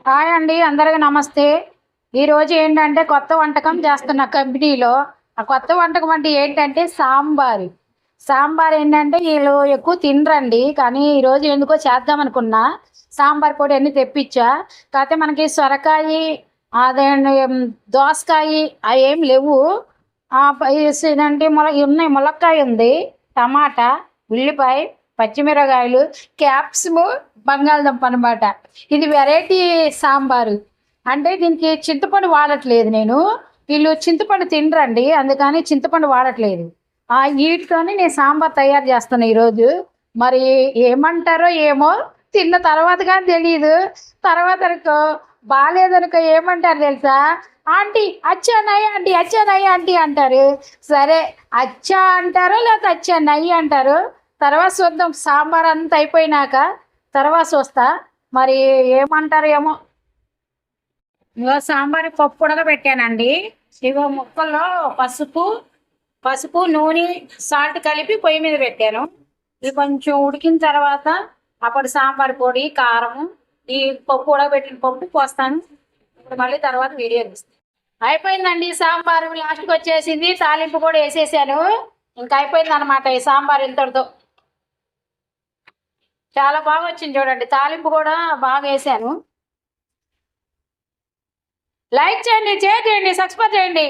Hi అండి, అందరికీ నమస్తే. ఈరోజు ఏంటంటే కొత్త వంటకం చేస్తున్న కంపెనీలో. ఆ కొత్త వంటకం అంటే ఏంటంటే సాంబారు. సాంబార్ ఏంటంటే వీళ్ళు ఎక్కువ తినరండి, కానీ ఈరోజు ఎందుకో చేద్దాం అనుకున్నా. సాంబార్ పొడి అన్నీ తెప్పించా. కాకపోతే మనకి సొరకాయ, అదే దోసకాయ అవి ఏం లేవు. ఇదేంటి ఉన్నాయి, ములక్కాయ ఉంది, టమాటా, ఉల్లిపాయ, పచ్చిమిరకాయలు, క్యాప్సిము, బంగాళదుంప అనమాట. ఇది వెరైటీ సాంబారు. అంటే దీనికి చింతపండు వాడట్లేదు నేను. వీళ్ళు చింతపండు తినరండి, అందుకని చింతపండు వాడట్లేదు. వీటితోని నేను సాంబార్ తయారు చేస్తాను ఈరోజు. మరి ఏమంటారో ఏమో, తిన్న తర్వాత కానీ తెలియదు. తర్వాత అనుకో బాగాలేదనుకో ఏమంటారు తెలుసా? ఆంటీ అచ్చా నయ్య ఆంటీ, అచ్చా నయ్య ఆంటీ అంటారు. సరే, అచ్చా అంటారో లేకపోతే అచ్చా నయ్యి అంటారు. తర్వాత చూద్దాం, సాంబార్ అంతా అయిపోయినాక తర్వాత చూస్తా. మరి ఏమంటారు ఏమో. ఇగో సాంబార్ పప్పు ఉడకబెట్టానండి. ఇగో ముక్కల్లో పసుపు పసుపు నూనె సాల్ట్ కలిపి పొయ్యి మీద పెట్టాను. ఇది కొంచెం ఉడికిన తర్వాత అప్పుడు సాంబార్ పొడి, కారం, ఈ పప్పు ఉడకబెట్టిన పప్పు పోస్తాను. ఇప్పుడు మళ్ళీ తర్వాత వీడియో తీస్తాను. అయిపోయిందండి సాంబారు, లాస్ట్కి వచ్చేసింది. తాలింపు కూడా వేసేసాను. ఇంకా అయిపోయింది అనమాట ఈ సాంబార్ ఇంతటితో. చాలా బాగా వచ్చింది చూడండి, తాలింపు కూడా బాగా వేసాను. లైక్ చేయండి, షేర్ చేయండి, సబ్స్క్రైబ్ చేయండి.